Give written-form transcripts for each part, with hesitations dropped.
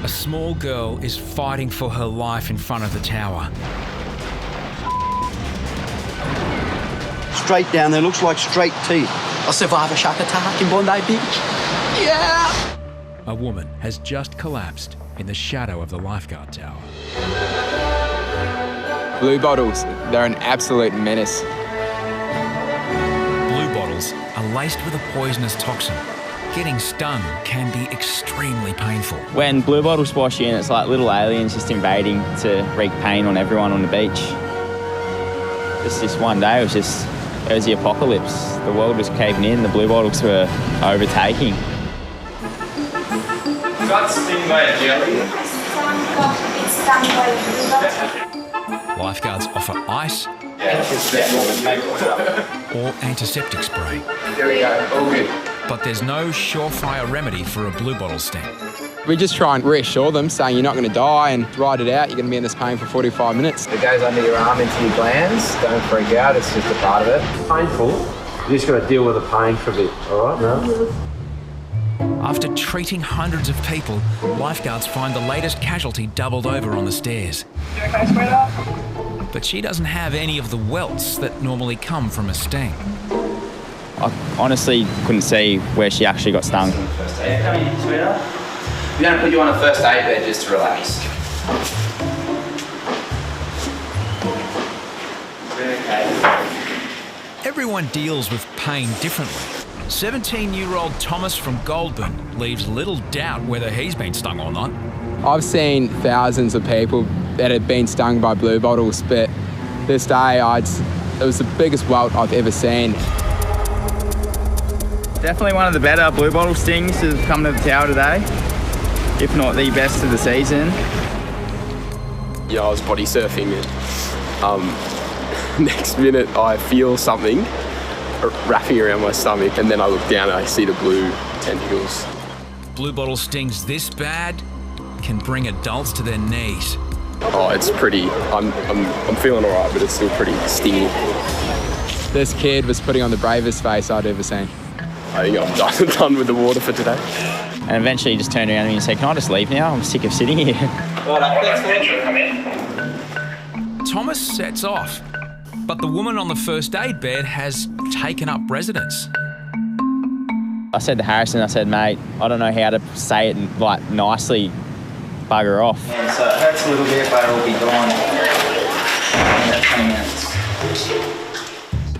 A small girl is fighting for her life in front of the tower. Straight down there, looks like straight teeth. I survived a shark attack in Bondi Beach. Yeah! A woman has just collapsed in the shadow of the lifeguard tower. Bluebottles, they're an absolute menace. Bluebottles are laced with a poisonous toxin. Getting stung can be extremely painful. When bluebottles splash in, it's like little aliens just invading to wreak pain on everyone on the beach. Just this one day, it was the apocalypse. The world was caving in, the bluebottles were overtaking. Got stung by a jelly? Stung by Lifeguards offer ice or antiseptic spray. There we go, all good. But there's no surefire remedy for a bluebottle sting. We just try and reassure them, saying you're not going to die and ride it out. You're going to be in this pain for 45 minutes. It goes under your arm into your glands. Don't freak out, it's just a part of it. Painful. You just got to deal with the pain for a bit, all right? No? After treating hundreds of people, lifeguards find the latest casualty doubled over on the stairs. You okay, sweetheart? But she doesn't have any of the welts that normally come from a sting. I honestly couldn't see where she actually got stung. First aid, come in, sweetheart. We're going to put you on a first aid bed just to relax. Okay. Everyone deals with pain differently. 17-year-old Thomas from Goulburn leaves little doubt whether he's been stung or not. I've seen thousands of people that have been stung by bluebottles, but this day it was the biggest welt I've ever seen. Definitely one of the better bluebottle stings to have come to the tower today, if not the best of the season. Yeah, I was body surfing and next minute I feel something wrapping around my stomach and then I look down and I see the blue tentacles. Bluebottle stings this bad can bring adults to their knees. Oh, it's pretty, I'm feeling all right, but it's still pretty stingy. This kid was putting on the bravest face I'd ever seen. I think I'm done with the water for today. And eventually he just turned around to me and said, "Can I just leave now? I'm sick of sitting here." Thomas sets off, but the woman on the first aid bed has taken up residence. I said to Harrison, I said, "Mate, I don't know how to say it like nicely, bugger off." And so it hurts a little bit, but it'll be gone in about 20 minutes.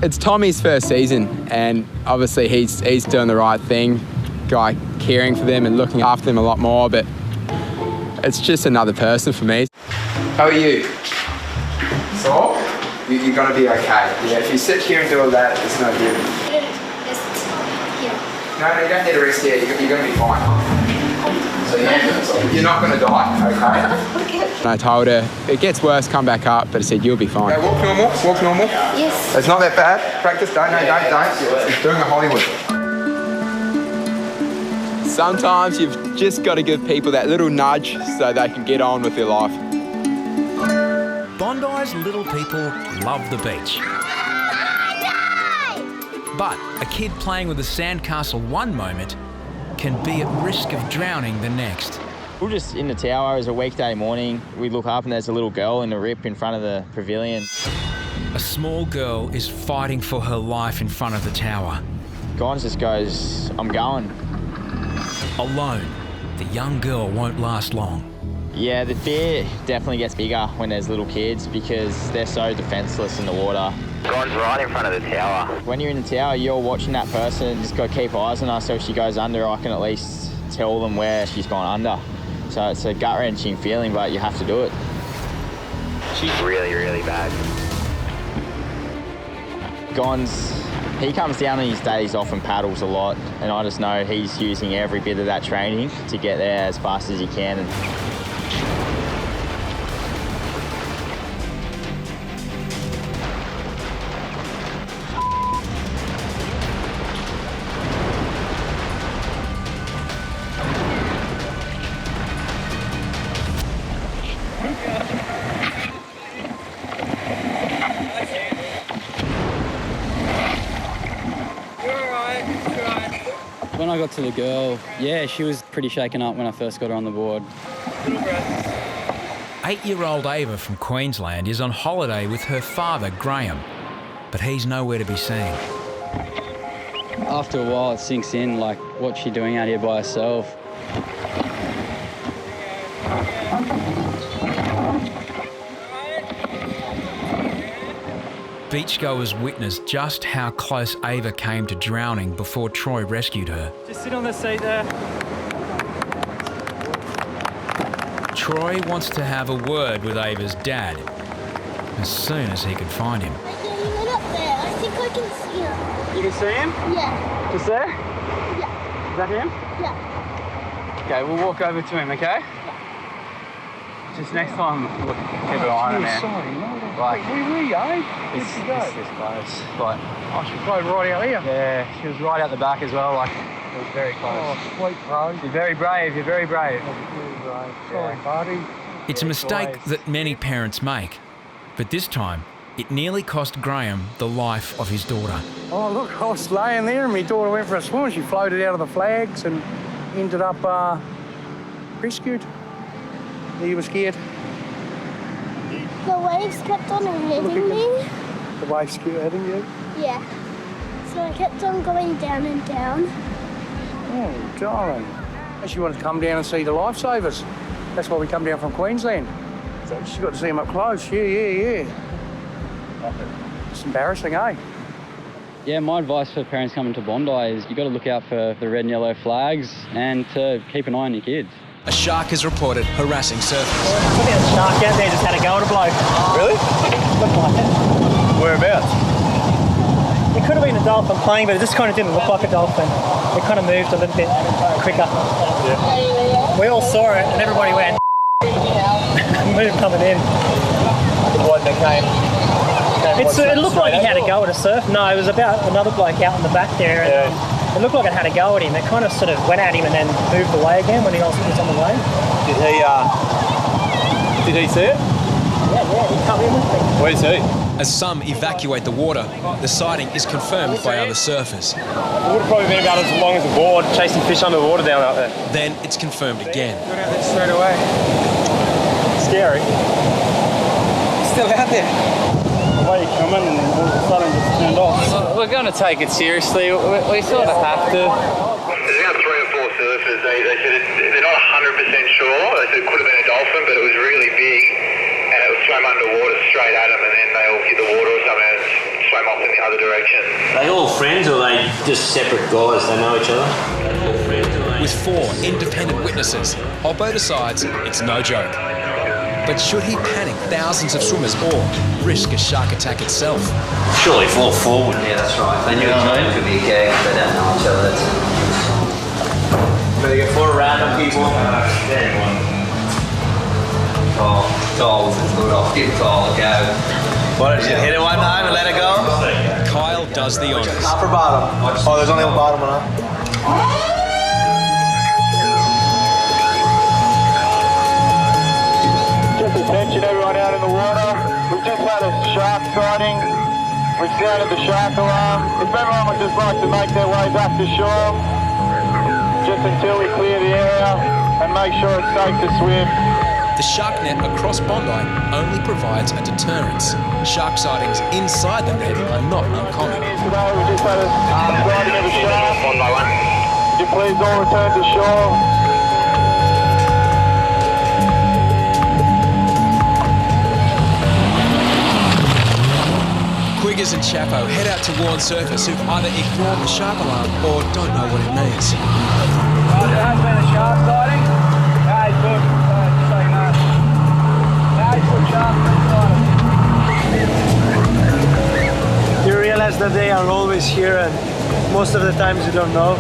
It's Tommy's first season, and obviously he's doing the right thing, guy caring for them and looking after them a lot more, but it's just another person for me. How are you? So? You're going to be okay. Yeah, if you sit here and do all that, it's no good. No, you don't need a rest here. You're going to be fine. So you're not going to die, okay? And I told her, if it gets worse, come back up, but I said, you'll be fine. Okay, walk normal. Yes. It's not that bad. Practice, don't. It's doing a Hollywood. Sometimes you've just got to give people that little nudge so they can get on with their life. Bondi's little people love the beach. But a kid playing with a sandcastle one moment can be at risk of drowning the next. We're just in the tower. It was a weekday morning. We look up and there's a little girl in the rip in front of the pavilion. A small girl is fighting for her life in front of the tower. Gons just goes, "I'm going." Alone, the young girl won't last long. Yeah, the fear definitely gets bigger when there's little kids because they're so defenseless in the water. Guy's right in front of the tower. When you're in the tower, you're watching that person, just got to keep eyes on her so if she goes under, I can at least tell them where she's gone under. So it's a gut-wrenching feeling, but you have to do it. She's really, really bad. Gons, he comes down on his days off and paddles a lot, and I just know he's using every bit of that training to get there as fast as he can. When when I got to the girl, yeah, she was pretty shaken up when I first got her on the board. 8-year-old Ava from Queensland is on holiday with her father, Graham, but he's nowhere to be seen. After a while, it sinks in, like, what's she doing out here by herself? Beachgoers witnessed just how close Ava came to drowning before Troy rescued her. Just sit on the seat there. Troy wants to have a word with Ava's dad as soon as he can find him. Look up there. I think I can see him. You can see him? Yeah. Just there? Yeah. Is that him? Yeah. Okay, we'll walk over to him, okay? Just next time, look, keep an eye on him, man. Sorry, no. Like, Where were you, eh? It's this close. Like, Oh, she played right out here. yeah, she was right out the back as well. Like, it was very close. Oh, sweet, bro. You're very brave. You're very brave. Sorry, buddy. It's a mistake that many parents make, but this time it nearly cost Graham the life of his daughter. Oh, look, I was laying there and my daughter went for a swim. She floated out of the flags and ended up rescued. You were scared? The waves kept on hitting me. The waves kept hitting you? Yeah. So I kept on going down and down. Oh, darling. She wanted to come down and see the lifesavers. That's why we come down from Queensland. So she got to see them up close. Yeah. It's embarrassing, eh? Yeah, my advice for parents coming to Bondi is you've got to look out for the red and yellow flags and to keep an eye on your kids. A shark is reported harassing surfers. I think a shark out there just had a go at a bloke. Really? Looked like it. Whereabouts? It could have been a dolphin playing, but it just kind of didn't look like a dolphin. It kind of moved a little bit quicker. Yeah. We all saw it, and everybody went, move coming in. What became? It looked like he had a go at a surf. No, it was about another bloke out in the back there. And it looked like it had a go at him. It kind of sort of went at him and then moved away again when he was on the way. Did he see it? Yeah, he come in with me. Where's he? As some evacuate the water, the sighting is confirmed by other surfers. It would have probably been about as long as a board chasing fish under the water down out there. Then it's confirmed again. Got out there straight away. Scary. Still out there. The way you come in and all of a sudden just turned off. We're going to take it seriously. We sort of have to. There's about 3 or 4 surfers. They said they're not 100% sure. They said it could have been a dolphin, but it was really big. And it swam underwater straight at them, and then they all hit the water or something and swam off in the other direction. Are they all friends or are they just separate guys? They know each other? With 4 independent witnesses, Hoppo decides it's no joke. But should he panic thousands of swimmers or risk a shark attack itself? Surely fall forward. Yeah, that's right. They knew each other. It could be a gag if they don't know each other. Better get 4 random people. Kyle was good. I'll give Kyle a go. Why don't you hit it one time and let it go? Kyle does the honours. Upper bottom. Oh, there's only a bottom one, Just attention everyone out in the water. We've just had a shark sighting. We've sounded the shark alarm. If everyone would just like to make their way back to shore, just until we clear the area and make sure it's safe to swim. The shark net across Bondi only provides a deterrence. Shark sightings inside the net are not uncommon. Today we just had a sighting of a shark. One by one. Could you please all return to shore? Quiggers and Chapo head out to warn surfers who've either ignored the shark alarm or don't know what it means. There has been a shark sighting. Hey, good. Just like that. Hey, good shark sighting. You realize that they are always here and most of the times you don't know,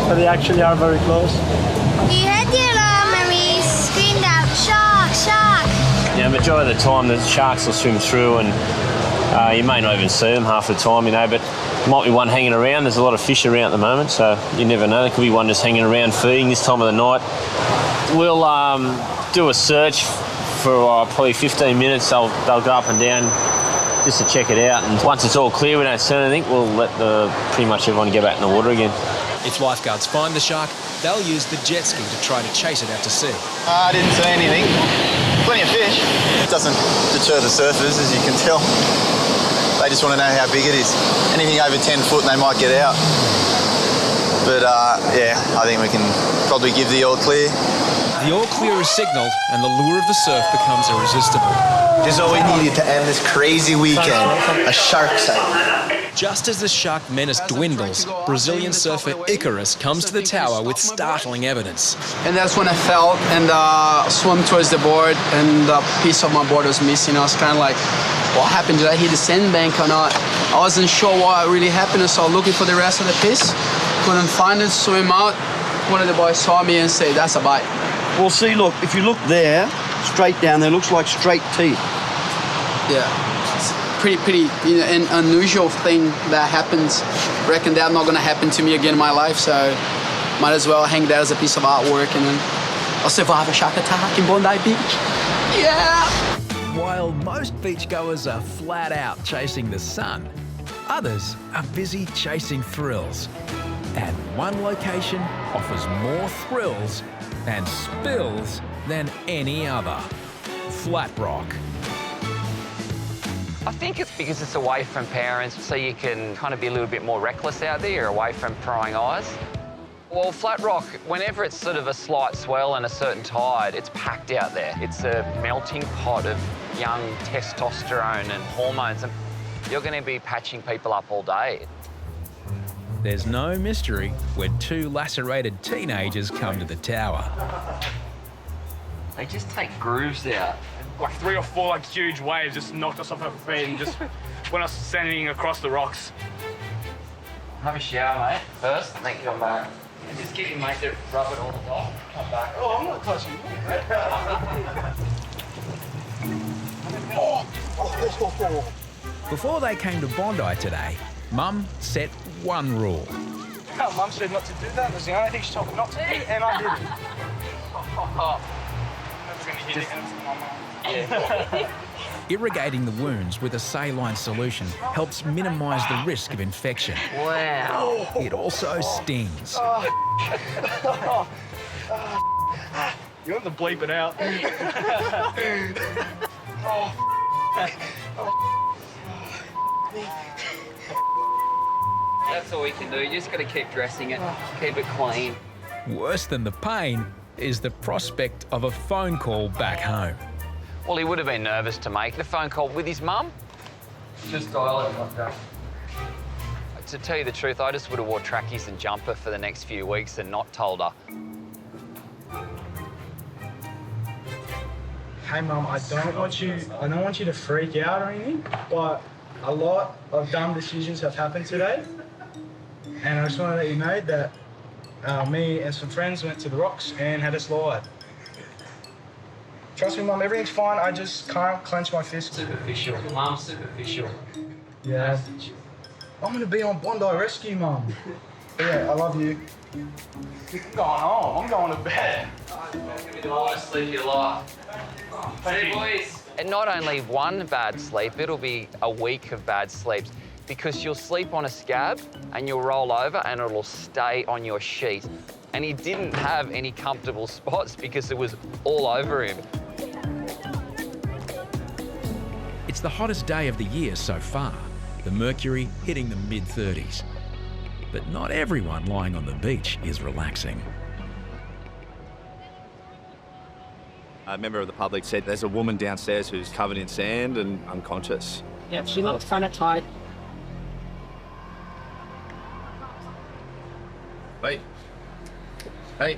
but they actually are very close. We heard the alarm and we screamed out, shark, shark. Yeah, majority of the time the sharks will swim through and you may not even see them half the time, but there might be one hanging around. There's a lot of fish around at the moment, so you never know. There could be one just hanging around feeding this time of the night. We'll do a search for probably 15 minutes. They'll go up and down just to check it out. And once it's all clear, we don't see anything, we'll let pretty much everyone get back in the water again. If lifeguards find the shark, they'll use the jet ski to try to chase it out to sea. I didn't see anything. Plenty of fish. It doesn't deter the surfers, as you can tell. They just want to know how big it is. Anything over 10 foot and they might get out. But yeah, I think we can probably give the all clear. The all clear is signalled and the lure of the surf becomes irresistible. This is all we needed to end this crazy weekend. A shark sighting. Just as the shark menace dwindles, Brazilian surfer Icarus comes to the tower with startling evidence. And that's when I fell and swam towards the board, and a piece of my board was missing. I was kind of like, what happened? Did I hit the sandbank or not? I wasn't sure what really happened, so I was looking for the rest of the piece. Couldn't find it, swim out. One of the boys saw me and said, that's a bite. Well, see, look, if you look there, straight down there, looks like straight teeth. Yeah. Pretty an unusual thing that happens. Reckon that's not gonna happen to me again in my life, so might as well hang that as a piece of artwork, and then I'll survive a shark attack in Bondi Beach. Yeah! While most beachgoers are flat out chasing the sun, others are busy chasing thrills. And one location offers more thrills and spills than any other. Flat Rock. I think it's because it's away from parents, so you can kind of be a little bit more reckless out there. You're away from prying eyes. Well, Flat Rock, whenever it's sort of a slight swell and a certain tide, it's packed out there. It's a melting pot of young testosterone and hormones, and you're going to be patching people up all day. There's no mystery when two lacerated teenagers come to the tower. They just take grooves out. Like 3 or 4 like huge waves just knocked us off our feet and just went us sending across the rocks. Have a shower, mate, first, and then come back. And just get your mate to rub it all off. Come back. Oh, I'm not touching you. Before they came to Bondi today, Mum set one rule. Oh, Mum said not to do that. That's the only thing she told me not to do, and I did it. Never going to hit it, and it's my mum. Yeah. Irrigating the wounds with a saline solution helps minimise the risk of infection. Wow. It also stings. You have to bleep it out. That's all we can do. You just got to keep dressing it, keep it clean. Worse than the pain is the prospect of a phone call back home. Well, he would have been nervous to make the phone call with his mum. Just dial it like that. To tell you the truth, I just would have wore trackies and jumper for the next few weeks and not told her. Hey Mum, I don't want you to freak out or anything, but a lot of dumb decisions have happened today. And I just want to let you know that me and some friends went to the rocks and had a slide. Trust me, Mum, everything's fine. I just can't clench my fist. Superficial. Mum's superficial. Yeah. I'm going to be on Bondi Rescue, Mum. Yeah, I love you. I'm going home. I'm going to bed. It's going to be the worst sleep of your life. See, boys. And not only one bad sleep, it'll be a week of bad sleeps, because you'll sleep on a scab and you'll roll over and it'll stay on your sheet. And he didn't have any comfortable spots because it was all over him. It's the hottest day of the year so far, the mercury hitting the mid-30s. But not everyone lying on the beach is relaxing. A member of the public said there's a woman downstairs who's covered in sand and unconscious. Yeah, she looks kind of tired. Hey. Hey.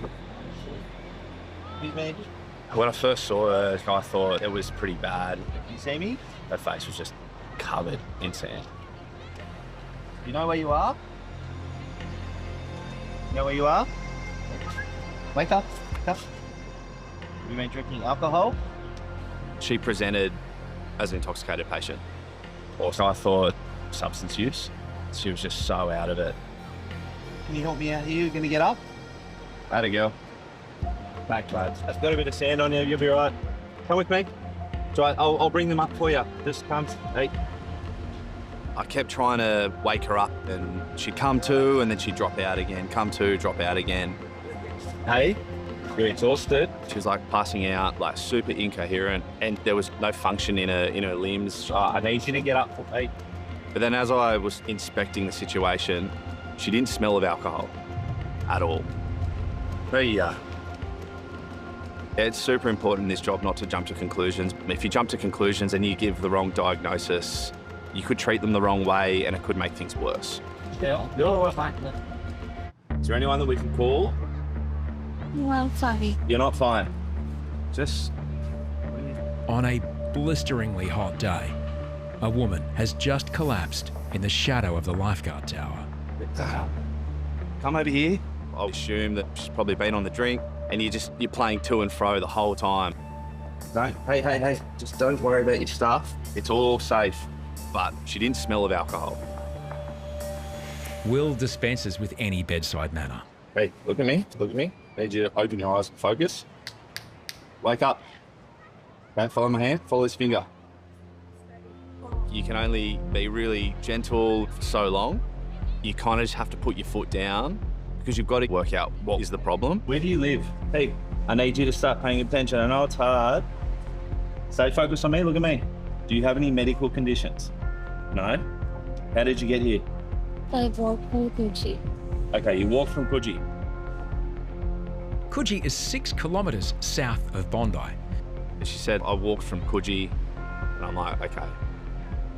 When I first saw her, I thought it was pretty bad. You see me? Her face was just covered in sand. You know where you are? You know where you are? Wake up. Wake up. Have you been drinking alcohol? She presented as an intoxicated patient. Also, I thought substance use. She was just so out of it. Can you help me out here? You gonna get up? Had a girl. Back, lads. I've got a bit of sand on you. You'll be all right. Come with me. It's all right. I'll bring them up for you. Just come. Hey. I kept trying to wake her up and she'd come to and then she'd drop out again, come to, drop out again. Hey, you're exhausted. She was like passing out, like super incoherent, and there was no function in her limbs. I need you to get up for me. But then as I was inspecting the situation, she didn't smell of alcohol at all. It's super important in this job not to jump to conclusions. If you jump to conclusions and you give the wrong diagnosis, you could treat them the wrong way and it could make things worse. Is there anyone that we can call? No, I'm sorry. You're not fine. Just... On a blisteringly hot day, a woman has just collapsed in the shadow of the lifeguard tower. Come over here. I'll assume that she's probably been on the drink and you're playing to and fro the whole time. Hey, just don't worry about your stuff. It's all safe. But she didn't smell of alcohol. Will dispenses with any bedside manner. Hey, look at me. Need you to open your eyes and focus. Wake up. Don't follow my hand, follow this finger. You can only be really gentle for so long. You kind of just have to put your foot down because you've got to work out what is the problem. Where do you live? Hey, I need you to start paying attention. I know it's hard. Stay focused on me, look at me. Do you have any medical conditions? No? How did you get here? I walked from Coogee. Okay, you walked from Coogee. Coogee is 6 kilometres south of Bondi. And she said, I walked from Coogee, and I'm like, okay,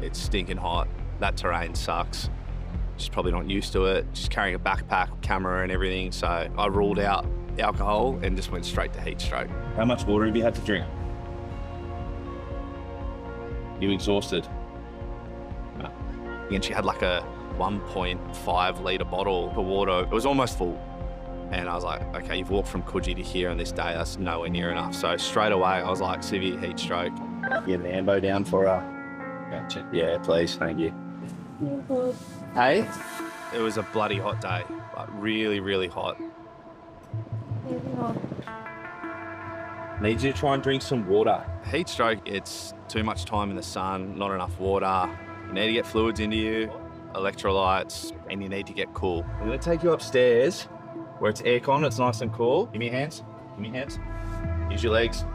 it's stinking hot. That terrain sucks. She's probably not used to it. She's carrying a backpack, camera and everything, so I ruled out alcohol and just went straight to heat stroke. How much water have you had to drink? You exhausted? No. And she had like a 1.5 litre bottle of water. It was almost full. And I was like, okay, you've walked from Coogee to here on this day. That's nowhere near enough. So straight away, I was like, severe heat stroke. Get an ambo down for her. Gotcha. Yeah, please, thank you. Hey? It was a bloody hot day. Like really, really hot. Need you to try and drink some water. Heat stroke, it's too much time in the sun, not enough water. You need to get fluids into you, electrolytes, and you need to get cool. I'm gonna take you upstairs where it's aircon, it's nice and cool. Give me your hands, Use your legs.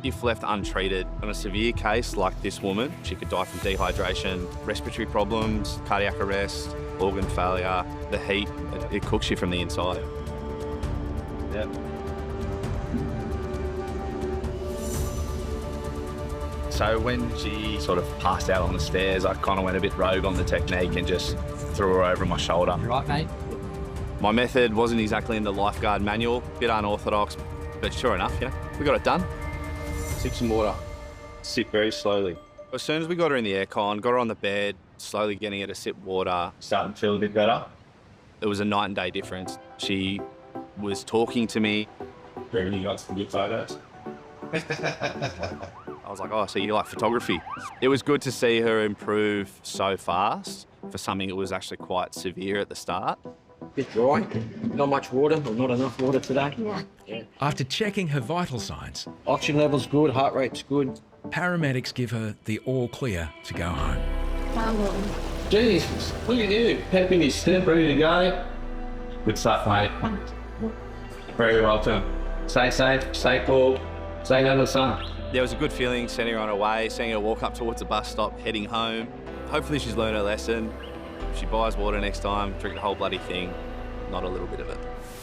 If left untreated, on a severe case like this woman, she could die from dehydration, respiratory problems, cardiac arrest, organ failure. The heat, it cooks you from the inside. Yep. So when she sort of passed out on the stairs, I kind of went a bit rogue on the technique and just threw her over my shoulder. You right, mate? My method wasn't exactly in the lifeguard manual, a bit unorthodox, but sure enough, we got it done. Sip some water. Sip very slowly. As soon as we got her in the aircon, got her on the bed, slowly getting her to sip water, starting to feel a bit better. It was a night and day difference. She was talking to me. Reckon you got some good photos? I was like, oh, so you like photography? It was good to see her improve so fast for something that was actually quite severe at the start. Bit dry, not much water, or not enough water today. Yeah. After checking her vital signs, Oxygen level's good, heart rate's good. paramedics give her the all clear to go home. Jesus, look at you, pep in his step, ready to go. Good stuff, mate. Very welcome. Stay safe, stay cool, stay under the sun. Yeah, it was a good feeling sending her on her way, seeing her walk up towards the bus stop, heading home. Hopefully she's learned her lesson. If she buys water next time, drink the whole bloody thing, not a little bit of it.